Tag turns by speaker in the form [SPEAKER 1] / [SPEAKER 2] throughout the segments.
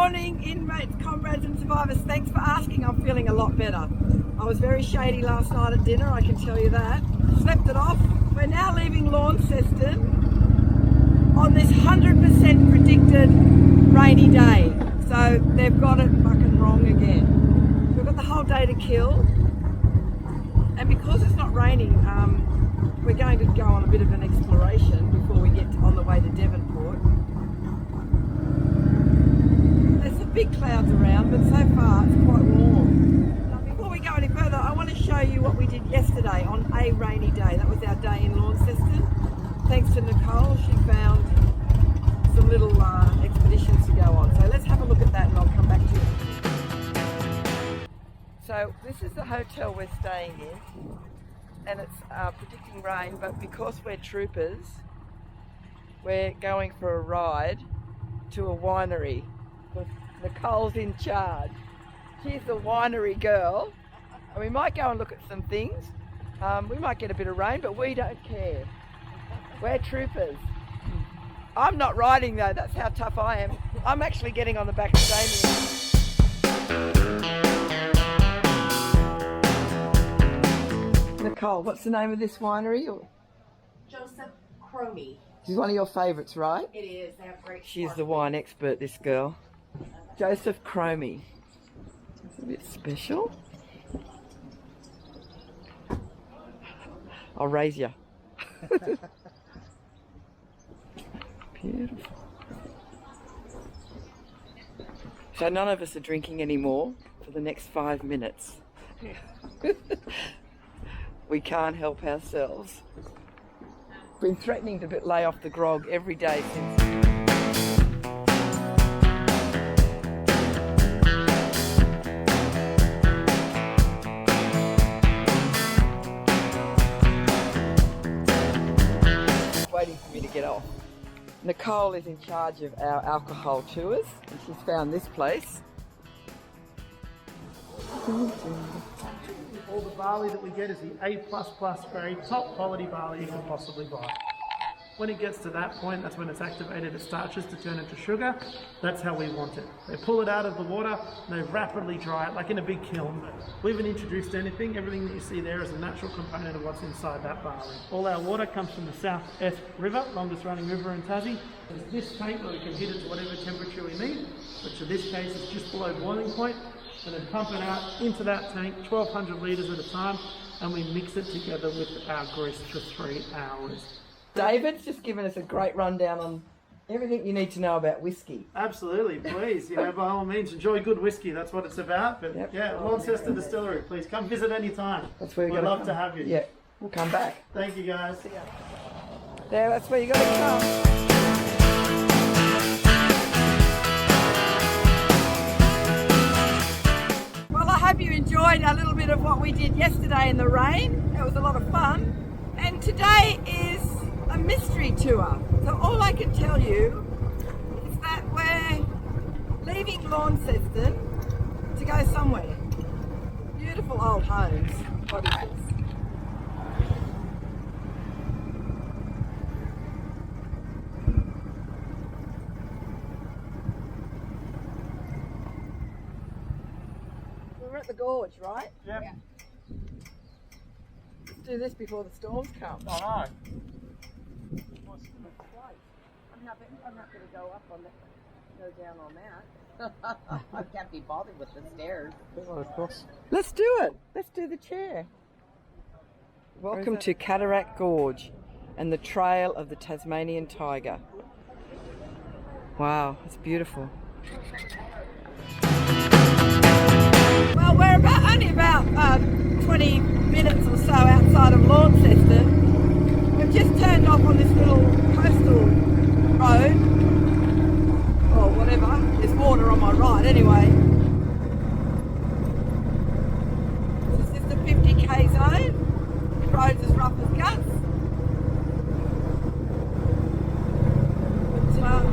[SPEAKER 1] morning, inmates, comrades and survivors. Thanks for asking. I'm feeling a lot better. I was very shady last night at dinner, I can tell you that. Slept it off. We're now leaving Launceston on this 100% predicted rainy day. So they've got it fucking wrong again. We've got the whole day to kill. And because it's not raining, we're going to go on a bit of an exploration before we get on the way to Devonport. There's some big clouds around, but so far it's quite warm. Now, before we go any further, I want to show you what we did yesterday on a rainy day. That was our day in Launceston. Thanks to Nicole, she found some little expeditions to go on. So let's have a look at that and I'll come back to you. So this is the hotel we're staying in, and it's predicting rain, but because we're troopers, we're going for a ride to a winery. Nicole's in charge. She's the winery girl, and we might go and look at some things. We might get a bit of rain, but we don't care. We're troopers. I'm not riding though, that's how tough I am. I'm actually getting on the back of Damien. Nicole, what's the name of this winery?
[SPEAKER 2] Joseph Cromie.
[SPEAKER 1] She's one of your favourites, right?
[SPEAKER 2] It is. They have great.
[SPEAKER 1] She's the wine expert, this girl. Joseph Cromie. It's a bit special. I'll raise you. Beautiful. So none of us are drinking anymore for the next 5 minutes. We can't help ourselves. Been threatening to lay off the grog every day since. Waiting for me to get off. Nicole is in charge of our alcohol tours, and she's found this place.
[SPEAKER 3] All the barley that we get is the A++ grade, top quality barley you can possibly buy. When it gets to that point, that's when it's activated, it starches to turn into sugar. That's how we want it. They pull it out of the water and they rapidly dry it like in a big kiln. We haven't introduced anything. Everything that you see there is a natural component of what's inside that barley. All our water comes from the South Esk River, longest running river in Tassie. There's this tank where we can heat it to whatever temperature we need, which in this case is just below boiling point. And then pump it out into that tank, 1,200 litres at a time, and we mix it together with our grist for 3 hours.
[SPEAKER 1] David's just given us a great rundown on everything you need to know about whiskey.
[SPEAKER 3] Absolutely, please. By all means, enjoy good whiskey. That's what it's about. But
[SPEAKER 1] Yep.
[SPEAKER 3] yeah, Launceston Distillery, please come visit any time.
[SPEAKER 1] That's where
[SPEAKER 3] We'd
[SPEAKER 1] gotta
[SPEAKER 3] love
[SPEAKER 1] come.
[SPEAKER 3] to have you.
[SPEAKER 1] Yeah, we'll come back.
[SPEAKER 3] Thank you, guys.
[SPEAKER 1] There, that's where you got to come. Well, I hope you enjoyed a little bit of what we did yesterday in the rain. It was a lot of fun. And today is a mystery tour. So all I can tell you is that we're leaving Launceston to go somewhere. Beautiful old homes. What is this? We're at the gorge, right?
[SPEAKER 3] Yep.
[SPEAKER 2] Yeah.
[SPEAKER 1] Let's do this before the storms come.
[SPEAKER 3] Oh, no.
[SPEAKER 2] I'm not going to go up on that. Go down on that. I can't be bothered with the stairs.
[SPEAKER 1] Let's do it. Let's do the chair. Welcome to Cataract Gorge and the Trail of the Tasmanian Tiger. Wow, it's beautiful. Well, we're only about 20 minutes or so outside of Launceston. We've just turned off on this little coastal road, or whatever. There's water on my right anyway. This is just a 50k zone. The road's as rough as guts. But,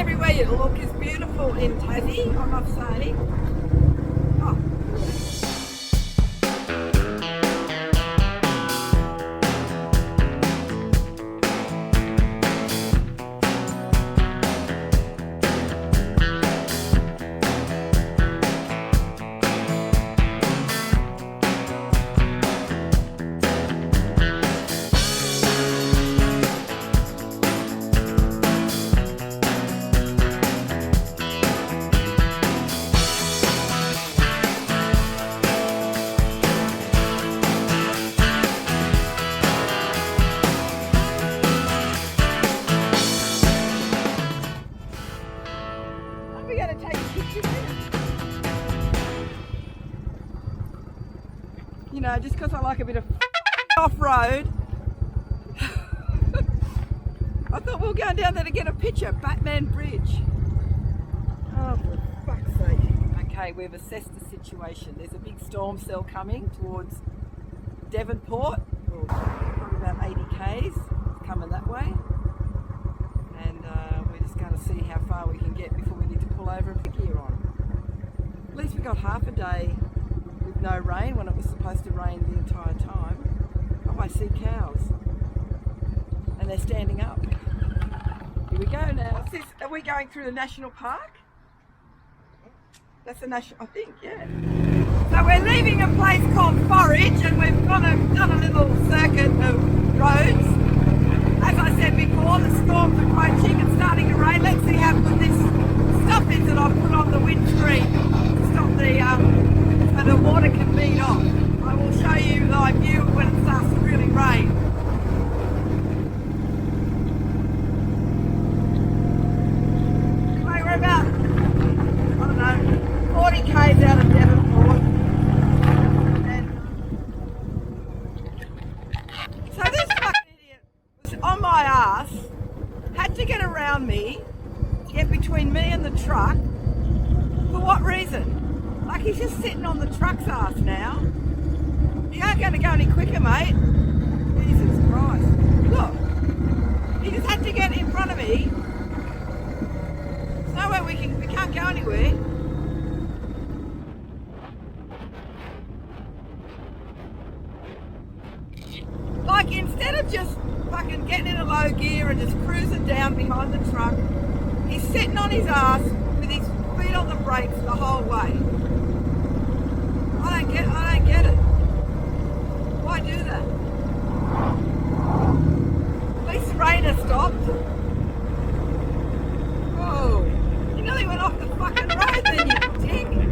[SPEAKER 1] everywhere you look is beautiful in Tassie, I must say. Oh. know, just because I like a bit of off-road. I thought we were going down there to get a picture. Batman Bridge. Oh, for fuck's sake. Okay, we've assessed the situation. There's a big storm cell coming towards Devonport. Probably about 80 k's. It's coming that way. And we're just going to see how far we can get before we need to pull over and put gear on. At least we got half a day with no rain when it was supposed to rain the entire time. Oh, I see cows. And they're standing up. Here we go now. Are we going through the national park? That's the national, I think, yeah. So we're leaving a place called Forage and we've done a little circuit of roads. As I said before, the storms are approaching and starting to rain. Let's see how good this stuff is that I've put on the windscreen to stop so the water can beat off. I will show you my view when it starts to really rain. Anyway, we're about, I don't know, 40 k's out of Devonport. And so this fucking idiot was on my ass, had to get around me, to get between me and the truck. For what reason? Like he's just sitting on the truck's ass now. You aren't going to go any quicker, mate. Jesus Christ. Look, he just had to get in front of me. There's nowhere we can't go anywhere. Like instead of just fucking getting in a low gear and just cruising down behind the truck, he's sitting on his ass with his feet on the brakes the whole way. I don't get it. Why do that? At least the rain has stopped. Oh, you nearly went off the fucking road then, you dick.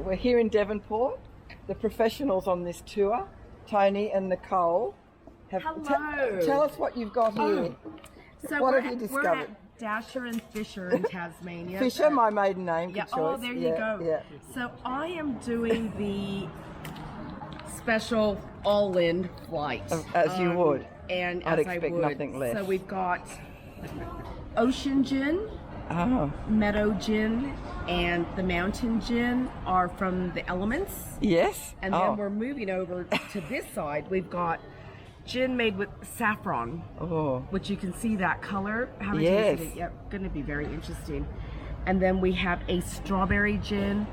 [SPEAKER 1] We're here in Devonport. The professionals on this tour, Tony and Nicole, have
[SPEAKER 2] Hello.
[SPEAKER 1] tell us what you've got here.
[SPEAKER 2] So
[SPEAKER 1] What
[SPEAKER 2] we're
[SPEAKER 1] have you
[SPEAKER 2] at,
[SPEAKER 1] discovered?
[SPEAKER 2] We're at Dasher and Fisher in Tasmania.
[SPEAKER 1] Fisher, my maiden name.
[SPEAKER 2] Yeah.
[SPEAKER 1] Good choice.
[SPEAKER 2] Oh, there you go.
[SPEAKER 1] Yeah.
[SPEAKER 2] So I am doing the special all-in flight.
[SPEAKER 1] As you would.
[SPEAKER 2] And
[SPEAKER 1] I'd
[SPEAKER 2] as
[SPEAKER 1] expect
[SPEAKER 2] I would.
[SPEAKER 1] nothing less.
[SPEAKER 2] So we've got Ocean Gin,
[SPEAKER 1] Oh,
[SPEAKER 2] Meadow Gin, and the Mountain Gin are from the Elements.
[SPEAKER 1] yes.
[SPEAKER 2] And then we're moving over to this side. We've got gin made with saffron, which you can see that color. Haven't
[SPEAKER 1] Yes.
[SPEAKER 2] tasted it yet. Going to be very interesting. And then we have a strawberry gin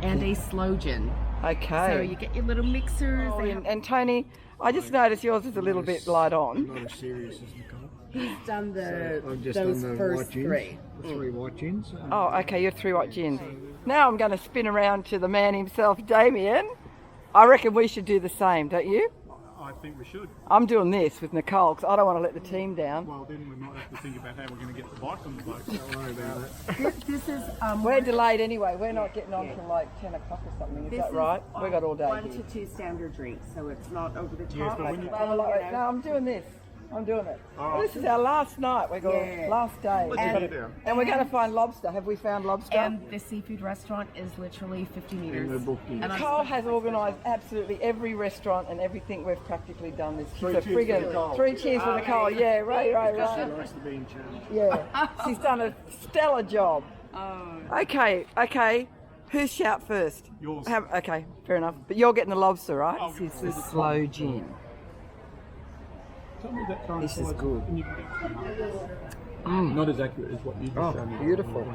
[SPEAKER 2] and a slow gin.
[SPEAKER 1] Okay.
[SPEAKER 2] So you get your little mixers.
[SPEAKER 1] Oh,
[SPEAKER 2] They
[SPEAKER 1] and,
[SPEAKER 2] have-
[SPEAKER 1] and Tony, I just noticed yours is a little bit light on.
[SPEAKER 4] Not as serious as Nicole.
[SPEAKER 2] he's done the
[SPEAKER 4] I've just
[SPEAKER 2] those
[SPEAKER 4] done the
[SPEAKER 2] first
[SPEAKER 4] white gins,
[SPEAKER 2] three.
[SPEAKER 4] the 3 white gins.
[SPEAKER 1] Oh, okay, you're 3 white gins. Now I'm going to spin around to the man himself, Damien. I reckon we should do the same, don't you?
[SPEAKER 5] I think we should.
[SPEAKER 1] I'm doing this with Nicole because I don't want to let the team down.
[SPEAKER 5] Well, then we might have to think about how we're going to get the bike on the boat.
[SPEAKER 4] Don't worry about it.
[SPEAKER 2] This is
[SPEAKER 1] We're delayed anyway. We're not getting on till like 10 o'clock or something. Is
[SPEAKER 2] this
[SPEAKER 1] that right?
[SPEAKER 2] is,
[SPEAKER 1] We got all day
[SPEAKER 2] 1
[SPEAKER 1] here.
[SPEAKER 2] to 2 standard drinks, so it's not over the top.
[SPEAKER 5] Yes, but when you-
[SPEAKER 1] No, I'm doing this. I'm doing it. Well, this is our last night. We're going
[SPEAKER 2] Yeah.
[SPEAKER 1] last day.
[SPEAKER 5] Let's get it down.
[SPEAKER 1] And we're going to find lobster. Have we found lobster?
[SPEAKER 2] And the seafood restaurant is literally 50 meters.
[SPEAKER 4] we're booked in.
[SPEAKER 2] And I'm
[SPEAKER 1] Nicole has organised absolutely every restaurant and everything we've practically done this. She's a
[SPEAKER 5] cheers for
[SPEAKER 1] friggin'
[SPEAKER 5] Nicole.
[SPEAKER 1] 3 cheers for Nicole. Yeah, right.
[SPEAKER 5] Nice to be in charge.
[SPEAKER 1] Yeah, she's done a stellar job. Okay. Who's shout first?
[SPEAKER 5] Yours.
[SPEAKER 1] Okay, fair enough. But you're getting the lobster, right?
[SPEAKER 5] Oh,
[SPEAKER 1] This is the slow gin.
[SPEAKER 5] Tell me that kind
[SPEAKER 4] This
[SPEAKER 5] of
[SPEAKER 4] is
[SPEAKER 5] size.
[SPEAKER 4] good.
[SPEAKER 5] Not as accurate as what you just
[SPEAKER 1] Oh,
[SPEAKER 5] showed me.
[SPEAKER 1] beautiful.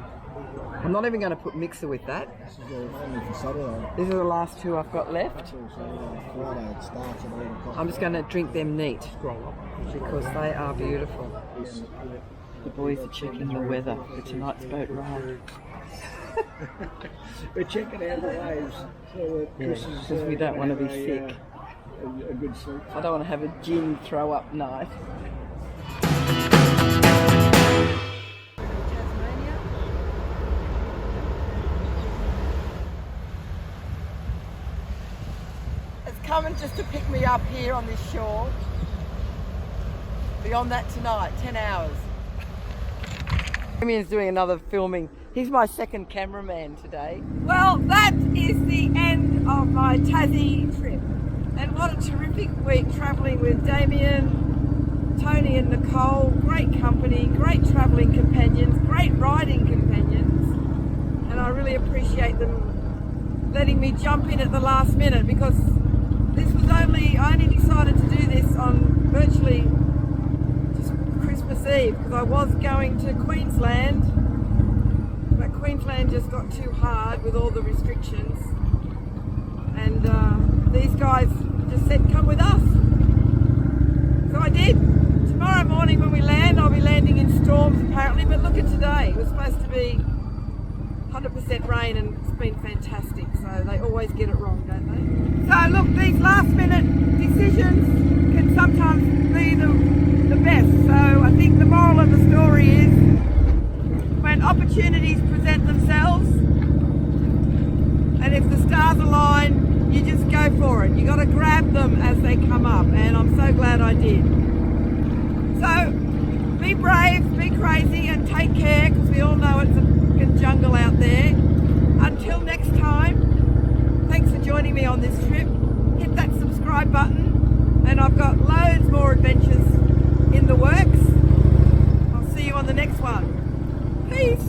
[SPEAKER 1] I'm not even going to put mixer with that.
[SPEAKER 4] This is all only for Saturday.
[SPEAKER 1] These are the last 2 I've got left.
[SPEAKER 4] It's all Saturday. Friday it starts at 8 o'clock.
[SPEAKER 1] I'm just going to drink them neat
[SPEAKER 5] Scroll up.
[SPEAKER 1] because they are beautiful.
[SPEAKER 4] This-
[SPEAKER 1] The boys are checking the weather for tonight's boat ride.
[SPEAKER 4] We're checking out the waves. So
[SPEAKER 1] Because we don't want to be sick.
[SPEAKER 4] A good sleep.
[SPEAKER 1] I don't want to have a gin throw up night. just to pick me up here on this shore. Be on that tonight, 10 hours. Damien's doing another filming. He's my second cameraman today. Well, that is the end of my Tassie trip. And what a terrific week travelling with Damien, Tony and Nicole. Great company, great travelling companions, great riding companions. And I really appreciate them letting me jump in at the last minute, because I only decided to do this on virtually just Christmas Eve, because I was going to Queensland, but Queensland just got too hard with all the restrictions, and these guys just said come with us, so I did. Tomorrow morning when we land, I'll be landing in storms apparently, but look at today, it was supposed to be 100% rain and it's been fantastic, so they always get it wrong, don't they? So look, these last minute decisions can sometimes be the best, so I think the moral of the story is when opportunities present themselves and if the stars align, you just go for it. You got to grab them as they come up, and I'm so glad I did. So be brave, be crazy and take care, because we all know it's a jungle out there. Until next time, thanks for joining me on this trip. Hit that subscribe button, and I've got loads more adventures in the works. I'll see you on the next one. Peace.